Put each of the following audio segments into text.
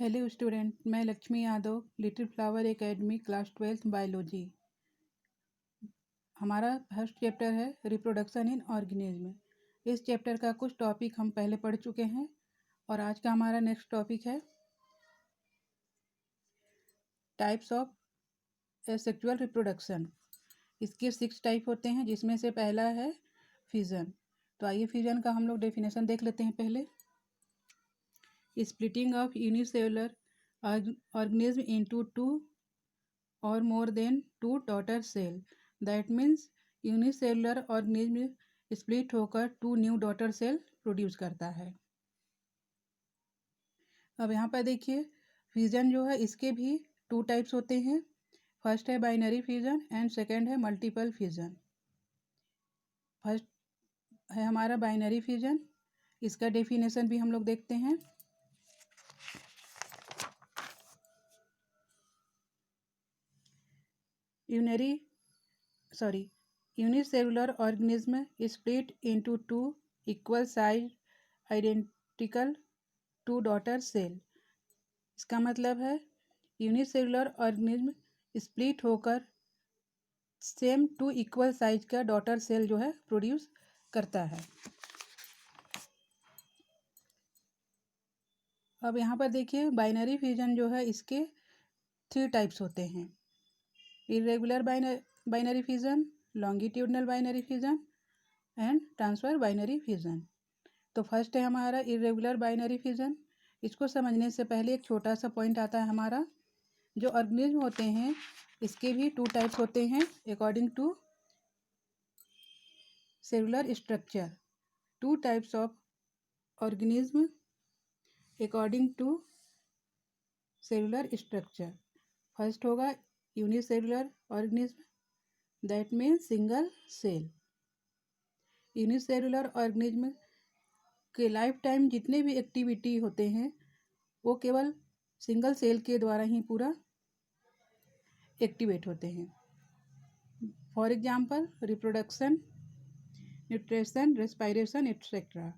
Hello student, मैं Lakshmi Yadav, little flower academy, class 12th biology. हमारा first chapter है reproduction in organism. इस chapter का कुछ टॉपिक हम पहले पढ़ चुके हैं और आज का हमारा नेक्स्ट टॉपिक है टाइप्स ऑफ सेक्सुअल रिप्रोडक्शन। इसके 6 टाइप होते हैं, जिसमें से पहला है फ्यूजन। तो आइए फ्यूजन का हम लोग डेफिनेशन देख लेते हैं पहले। Splitting of unicellular organism into two or more than two daughter cell, that means unicellular organism split होकर 2 न्यू डॉटर सेल प्रोड्यूस करता है। अब यहाँ पर देखिए फ्यूजन जो है इसके भी 2 टाइप्स होते हैं। फर्स्ट है बाइनरी फ्यूजन एंड सेकेंड है मल्टीपल फ्यूजन। फर्स्ट है हमारा बाइनरी फ्यूजन। इसका डेफिनेशन भी हम लोग देखते हैं। Unicellular organism is split into two equal size identical two daughter cell। इसका मतलब है यूनिसेलुलर ऑर्गेनिज्म स्प्लिट होकर सेम 2 इक्वल साइज का डॉटर सेल जो है प्रोड्यूस करता है। अब यहाँ पर देखिए बाइनरी फ्यूजन जो है इसके 3 टाइप्स होते हैं। Irregular binary fusion, longitudinal binary fusion and transfer binary fusion. तो फर्स्ट है हमारा इरेगुलर बाइनरी फ्यूजन। इसको समझने से पहले एक छोटा सा पॉइंट आता है हमारा। जो ऑर्गेनिज्म होते हैं इसके भी 2 टाइप्स होते हैं according to cellular structure. 2 types of organism according to cellular structure. First होगा unicellular organism, that means single cell. Unicellular organism के लाइफ टाइम जितने भी एक्टिविटी होते हैं वो केवल सिंगल सेल के द्वारा ही पूरा एक्टिवेट होते हैं। For example reproduction, nutrition, respiration etcetera.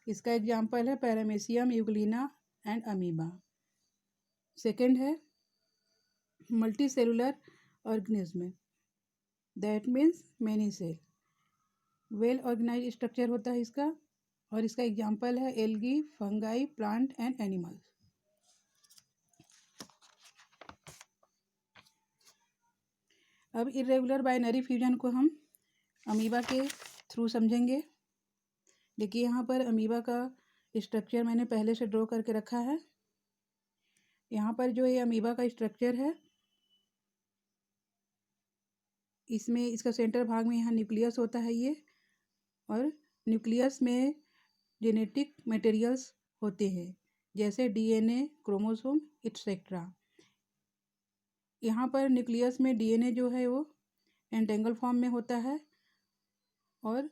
इसका एग्जाम्पल है paramecium, euglena and amoeba. Second है multicellular organism, that means many cell. Well organise structure होता है इसका और इसका एग्जाम्पल है algae, fungi, plant and animals. अब इरेगुलर बाइनरी फ्यूजन को हम अमीबा के थ्रू समझेंगे। देखिए यहाँ पर अमीबा का स्ट्रक्चर मैंने पहले से ड्रॉ करके रखा है। यहाँ पर जो ये अमीबा का स्ट्रक्चर है इसमें इसका सेंटर भाग में यहाँ न्यूक्लियस होता है ये, और न्यूक्लियस में जेनेटिक मटेरियल्स होते हैं जैसे डीएनए, क्रोमोसोम एट्सेट्रा। यहाँ पर न्यूक्लियस में डीएनए जो है वो एंटेंगल फॉर्म में होता है, और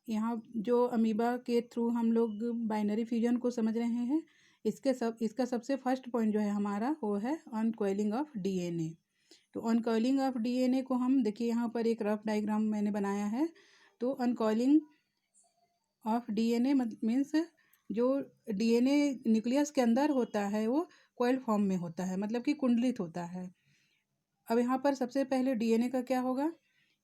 यहाँ जो अमीबा के थ्रू हम लोग बाइनरी फ्यूजन को समझ रहे हैं इसका सबसे फर्स्ट पॉइंट जो है हमारा वो है अनकॉइलिंग ऑफ डीएनए। तो अनकॉइलिंग ऑफ डीएनए को हम देखिए यहाँ पर एक रफ डायग्राम मैंने बनाया है। तो अनकॉइलिंग ऑफ डीएनए मीन्स जो डीएनए न्यूक्लियस के अंदर होता है वो कॉइल फॉर्म में होता है, मतलब कि कुंडलित होता है। अब यहाँ पर सबसे पहले डीएनए का क्या होगा,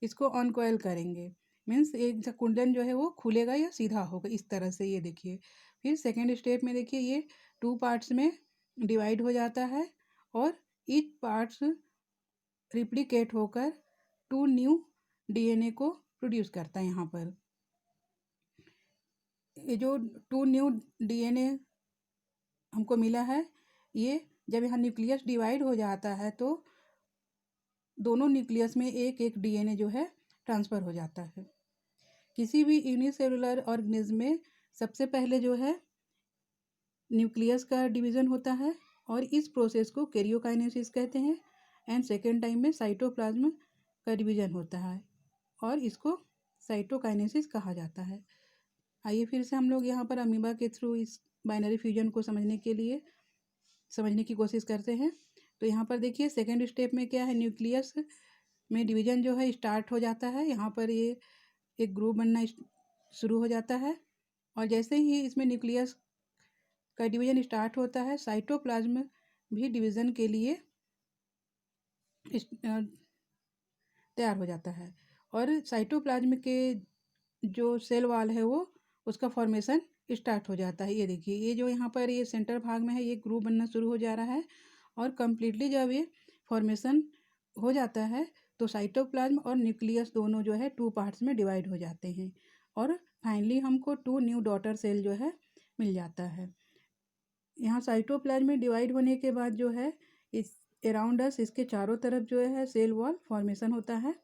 इसको अनकॉइल करेंगे, मीन्स एक कुंडलन जो है वो खुलेगा या सीधा होगा इस तरह से। ये देखिए फिर सेकेंड स्टेप में देखिए ये 2 पार्ट्स में डिवाइड हो जाता है और ईच पार्ट्स रिप्लिकेट होकर 2 न्यू डीएनए को प्रोड्यूस करता है। यहाँ पर ये जो 2 न्यू डीएनए हमको मिला है, ये जब यहाँ न्यूक्लियस डिवाइड हो जाता है तो दोनों न्यूक्लियस में एक एक डीएनए जो है ट्रांसफ़र हो जाता है। किसी भी यूनिसेलुलर ऑर्गेनिज्म में सबसे पहले जो है न्यूक्लियस का डिवीज़न होता है और इस प्रोसेस को कैरियोकाइनेसिस कहते हैं, एंड सेकेंड टाइम में साइटोप्लाज्म का डिवीज़न होता है और इसको साइटोकाइनेसिस कहा जाता है। आइए फिर से हम लोग यहाँ पर अमीबा के थ्रू इस बाइनरी फ्यूजन को समझने की कोशिश करते हैं। तो यहाँ पर देखिए सेकेंड स्टेप में क्या है, न्यूक्लियस में डिवीज़न जो है स्टार्ट हो जाता है। यहाँ पर ये एक ग्रुप बनना शुरू हो जाता है और जैसे ही इसमें न्यूक्लियस का डिवीजन स्टार्ट होता है, साइटोप्लाज्म भी डिवीज़न के लिए तैयार हो जाता है। और साइटोप्लाज्म के जो सेल वॉल है वो उसका फॉर्मेशन स्टार्ट हो जाता है। ये देखिए, ये जो यहाँ पर ये सेंटर भाग में है ये ग्रुप बनना शुरू हो जा रहा है और कम्प्लीटली जब ये फॉर्मेशन हो जाता है तो साइटोप्लाज्म और न्यूक्लियस दोनों जो है 2 पार्ट्स में डिवाइड हो जाते हैं और फाइनली हमको 2 न्यू डॉटर सेल जो है मिल जाता है। यहाँ साइटोप्लाज्म में डिवाइड होने के बाद जो है इस अराउंड अस इसके चारों तरफ जो है सेल वॉल फॉर्मेशन होता है।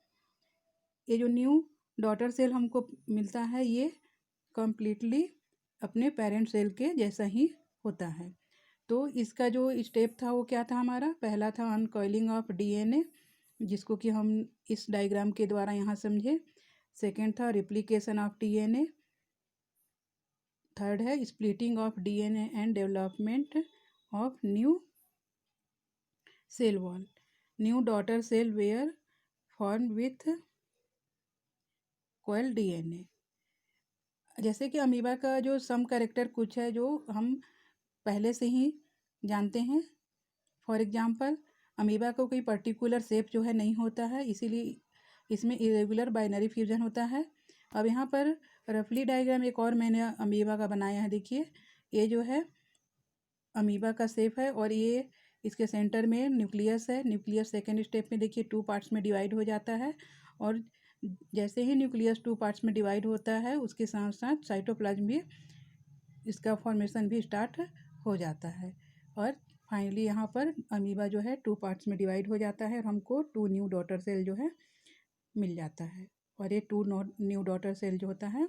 ये जो न्यू डॉटर सेल हमको मिलता है ये कम्प्लीटली अपने पेरेंट सेल के जैसा ही होता है। तो इसका जो स्टेप था वो क्या था हमारा, पहला था अनकॉइलिंग ऑफ डीएनए, जिसको कि हम इस डायग्राम के द्वारा यहाँ समझे। सेकेंड था रिप्लिकेशन ऑफ डीएनए। थर्ड है splitting of DNA and development of new cell wall. New daughter cell were form with coil DNA. जैसे कि अमीबा का जो सम कैरेक्टर कुछ है जो हम पहले से ही जानते हैं। फॉर एग्जांपल अमीबा को कोई पर्टिकुलर शेप जो है नहीं होता है, इसीलिए इसमें इरेगुलर बाइनरी फ्यूजन होता है। अब यहाँ पर रफली डायग्राम एक और मैंने अमीबा का बनाया है। देखिए, ये जो है अमीबा का शेप है और ये इसके सेंटर में न्यूक्लियस है। न्यूक्लियस सेकेंड स्टेप में देखिए 2 पार्ट्स में डिवाइड हो जाता है और जैसे ही न्यूक्लियस 2 पार्ट्स में डिवाइड होता है उसके साथ साथ साइटोप्लाज्म भी इसका फॉर्मेशन भी स्टार्ट हो जाता है और फाइनली यहाँ पर अमीबा जो है 2 पार्ट्स में डिवाइड हो जाता है और हमको 2 न्यू डॉटर सेल जो है मिल जाता है। और ये 2 न्यू डॉटर सेल जो होता है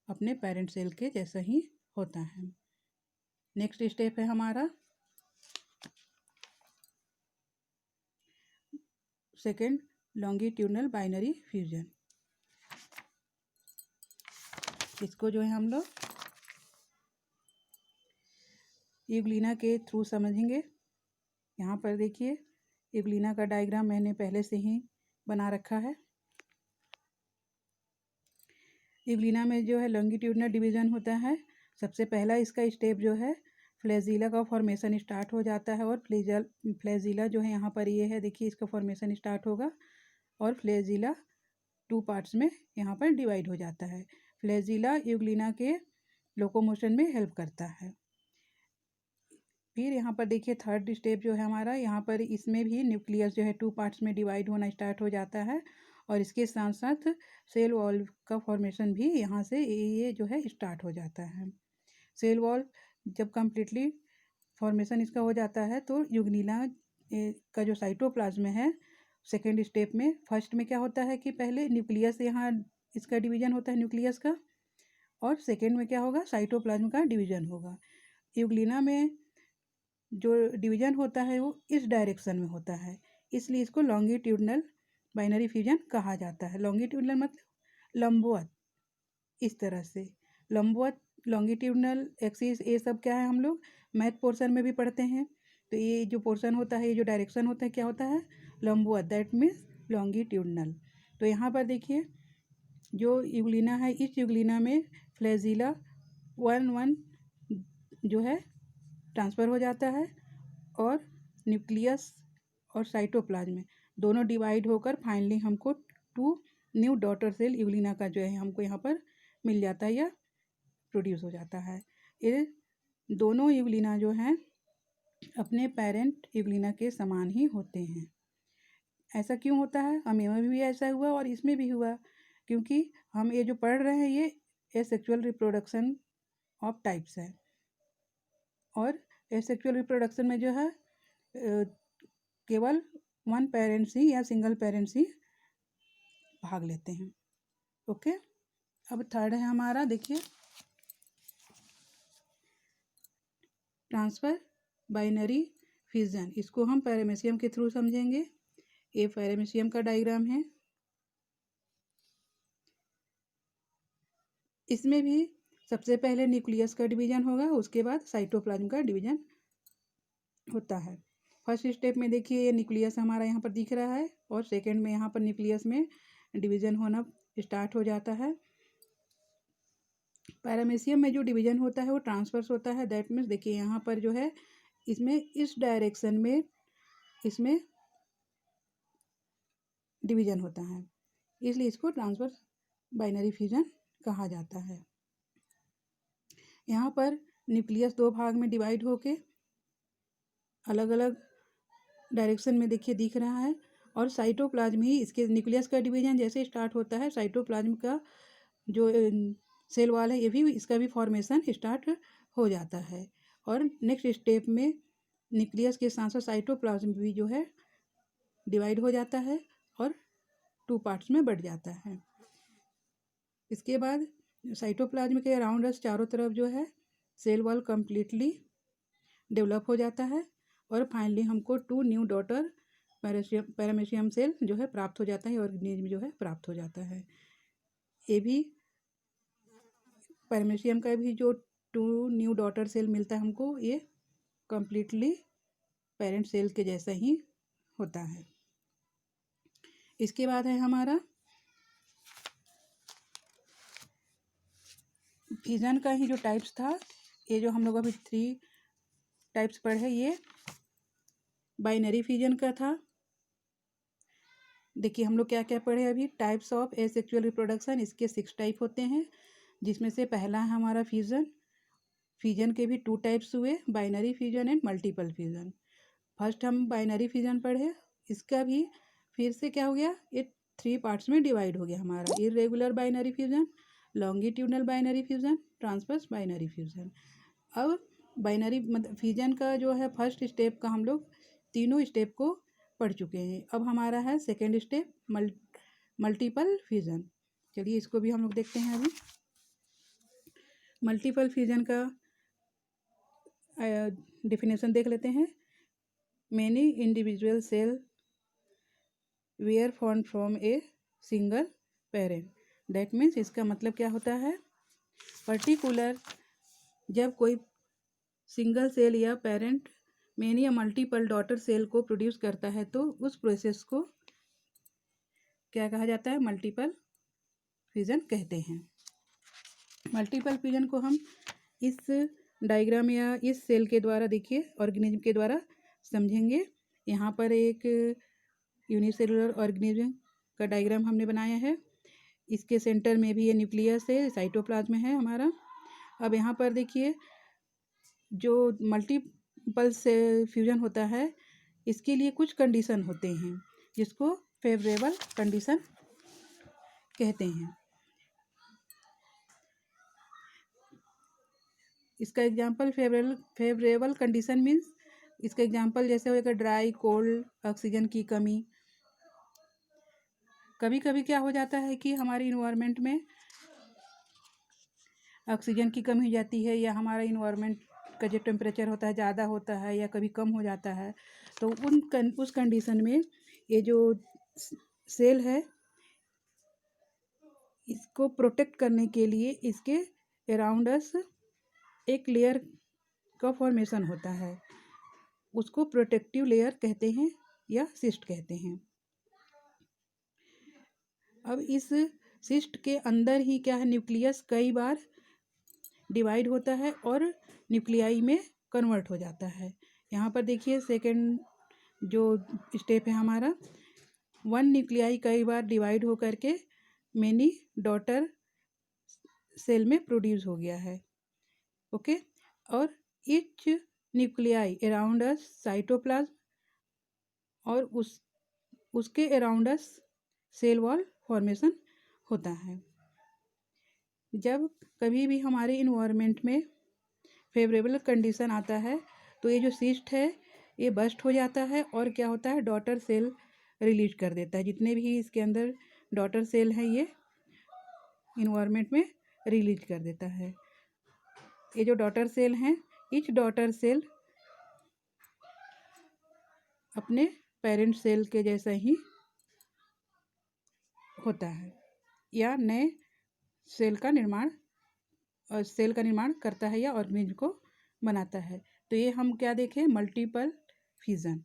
अपने पेरेंट सेल के जैसा ही होता है। नेक्स्ट स्टेप है हमारा सेकेंड लॉन्गिट्यूडनल बाइनरी फ्यूजन। इसको जो है हम लोग यूग्लिना के थ्रू समझेंगे। यहाँ पर देखिए यूग्लिना का डायग्राम मैंने पहले से ही बना रखा है। यूग्लिना में जो है लॉन्गिट्यूडनल डिवीज़न होता है। सबसे पहला इसका स्टेप जो है फ्लैजिला का फॉर्मेशन स्टार्ट हो जाता है और फ्लैजिला जो है यहाँ पर ये है, देखिए इसका फॉर्मेशन स्टार्ट होगा और फ्लैजिला 2 पार्ट्स में यहाँ पर डिवाइड हो जाता है। फ्लैजिला यूग्लिना के लोकोमोशन में हेल्प करता है। फिर यहाँ पर देखिए थर्ड स्टेप जो है हमारा, यहाँ पर इसमें भी न्यूक्लियस जो है 2 पार्ट्स में डिवाइड होना स्टार्ट हो जाता है और इसके साथ साथ सेल वॉल का फॉर्मेशन भी यहाँ से ये जो है स्टार्ट हो जाता है। सेल वॉल जब कम्प्लीटली फॉर्मेशन इसका हो जाता है तो यूग्लिना का जो साइटोप्लाज्म है सेकेंड स्टेप में, फर्स्ट में क्या होता है कि पहले न्यूक्लियस यहाँ इसका डिवीज़न होता है न्यूक्लियस का और सेकेंड में क्या होगा साइटोप्लाज्म का डिवीज़न होगा। यूग्लिना में जो डिवीज़न होता है वो इस डायरेक्शन में होता है, इसलिए इसको लॉन्गिट्यूडनल बाइनरी फ्यूजन कहा जाता है। लॉन्गिट्यूडनल मतलब लंबवत, इस तरह से लंबवत लॉन्गिट्यूडनल एक्सिस, ये सब क्या है हम लोग मैथ पोर्शन में भी पढ़ते हैं। तो ये जो पोर्शन होता है, ये जो डायरेक्शन होता है क्या होता है लंबवत, दैट मीन्स लॉन्गिट्यूडनल। तो यहाँ पर देखिए जो यूग्लिना है, इस यूग्लिना में फ्लैजिला 1 जो है ट्रांसफ़र हो जाता है और न्यूक्लियस और साइटोप्लाज्म दोनों डिवाइड होकर फाइनली हमको 2 न्यू डॉटर सेल यूग्लिना का जो है हमको यहाँ पर मिल जाता है या प्रोड्यूस हो जाता है। ये दोनों यूग्लिना जो हैं अपने पेरेंट यूग्लिना के समान ही होते हैं। ऐसा क्यों होता है, अमीबा में भी ऐसा हुआ और इसमें भी हुआ, क्योंकि हम ये जो पढ़ रहे हैं ये एसेक्सुअल रिप्रोडक्शन ऑफ टाइप्स है और एसेक्सुअल रिप्रोडक्शन में जो है केवल 1 पेरेंट्स ही या सिंगल पेरेंट्स ही भाग लेते हैं। ओके, अब थर्ड है हमारा, देखिए ट्रांसफ़र बाइनरी फ्यूजन। इसको हम पैरामीशियम के थ्रू समझेंगे। ये पैरामीशियम का डायग्राम है। इसमें भी सबसे पहले न्यूक्लियस का डिवीज़न होगा, उसके बाद साइटोप्लाज्म का डिवीज़न होता है। फर्स्ट स्टेप में देखिए ये न्यूक्लियस हमारा यहाँ पर दिख रहा है और सेकेंड में यहाँ पर न्यूक्लियस में डिवीज़न होना स्टार्ट हो जाता है। पैरामीशियम में जो डिवीजन होता है वो ट्रांसवर्स होता है। दैट मीन्स देखिए यहाँ पर जो है इसमें इस डायरेक्शन में इसमें डिवीजन होता है, इसलिए इसको ट्रांसवर्स बाइनरी फ्यूजन कहा जाता है। यहाँ पर न्यूक्लियस दो भाग में डिवाइड होके अलग अलग डायरेक्शन में देखिए दिख रहा है, और साइटोप्लाज्म ही इसके न्यूक्लियस का डिवीजन जैसे स्टार्ट होता है, साइटोप्लाज्म का जो सेल वॉल है ये भी इसका भी फॉर्मेशन स्टार्ट हो जाता है। और नेक्स्ट स्टेप में न्यूक्लियस के साथ साथ साइटोप्लाज्म भी जो है डिवाइड हो जाता है और 2 पार्ट्स में बढ़ जाता है। इसके बाद साइटोप्लाज्म के अराउंड चारों तरफ जो है सेल वॉल कम्प्लीटली डेवलप हो जाता है, और फाइनली हमको 2 न्यू डॉटर पैरामीशियम सेल जो है प्राप्त हो जाता है, ऑर्गेनिज्म जो है प्राप्त हो जाता है। ये भी पैरामीशियम का भी जो 2 न्यू डॉटर सेल मिलता है हमको, ये कम्प्लीटली पेरेंट सेल के जैसा ही होता है। इसके बाद है हमारा फिजन का ही जो टाइप्स था, ये जो हम लोग अभी 3 टाइप्स पढ़े, ये बाइनरी फिजन का था। देखिए हम लोग क्या क्या पढ़े अभी, टाइप्स ऑफ एसेक्सुअल रिप्रोडक्शन, इसके 6 टाइप होते हैं, जिसमें से पहला है हमारा फ्यूजन। फ्यूजन के भी 2 टाइप्स हुए, binary fusion and multiple fusion. First हम बाइनरी फ्यूजन पढ़े, इसका भी फिर से क्या हो गया, ये 3 पार्ट्स में डिवाइड हो गया हमारा, irregular binary fusion, longitudinal binary fusion, transverse binary fusion. अब बाइनरी मतलब फ्यूजन का जो है फर्स्ट स्टेप का हम लोग तीनों स्टेप को पढ़ चुके हैं। अब हमारा है सेकेंड स्टेप मल्टीपल फ्यूजन। चलिए इसको भी हम लोग देखते हैं अभी। मल्टीपल फ्यूजन का डेफिनेशन देख लेते हैं। Many individual cell were form from a single parent. That means इसका मतलब क्या होता है, पर्टिकुलर जब कोई सिंगल सेल या पेरेंट मैनी या मल्टीपल डॉटर सेल को प्रोड्यूस करता है तो उस प्रोसेस को क्या कहा जाता है, मल्टीपल फ्यूजन कहते हैं। मल्टीपल फ्यूजन को हम इस डायग्राम या इस सेल के द्वारा देखिए ऑर्गेनिज्म के द्वारा समझेंगे। यहाँ पर एक यूनिसेलुलर ऑर्गेनिज्म का डायग्राम हमने बनाया है, इसके सेंटर में भी ये न्यूक्लियस है, साइटोप्लाज्म है हमारा। अब यहाँ पर देखिए जो मल्टीपल से फ्यूजन होता है, इसके लिए कुछ कंडीशन होते हैं जिसको फेवरेबल कंडीशन कहते हैं। इसका एग्जांपल फेवरेबल कंडीशन मीन्स, इसका एग्जांपल जैसे होगा ड्राई, कोल्ड, ऑक्सीजन की कमी। कभी कभी क्या हो जाता है कि हमारे इन्वायरमेंट में ऑक्सीजन की कमी हो जाती है, या हमारा इन्वायरमेंट का जो टेम्परेचर होता है ज़्यादा होता है या कभी कम हो जाता है, तो उस कंडीशन में ये जो सेल है इसको प्रोटेक्ट करने के लिए इसके अराउंड अस एक लेयर का फॉर्मेशन होता है, उसको प्रोटेक्टिव लेयर कहते हैं या सिस्ट कहते हैं। अब इस सिस्ट के अंदर ही क्या है, न्यूक्लियस कई बार डिवाइड होता है और न्यूक्लियाई में कन्वर्ट हो जाता है। यहाँ पर देखिए सेकेंड जो स्टेप है हमारा, 1 न्यूक्लियाई कई बार डिवाइड हो करके मेनी डॉटर सेल में प्रोड्यूस हो गया है। ओके, और each nuclei around us cytoplasm, और उसके around us cell wall formation होता है। जब कभी भी हमारे इन्वायरमेंट में फेवरेबल कंडीशन आता है तो ये जो सिस्ट है ये बस्ट हो जाता है और क्या होता है, डॉटर सेल रिलीज कर देता है। जितने भी इसके अंदर डॉटर सेल हैं ये इन्वायरमेंट में रिलीज कर देता है। ये जो डॉटर सेल हैं, ईच डॉटर सेल अपने पेरेंट सेल के जैसा ही होता है, या नए सेल का निर्माण करता है या ऑर्गेनिज्म को बनाता है। तो ये हम क्या देखें, मल्टीपल फ्यूजन।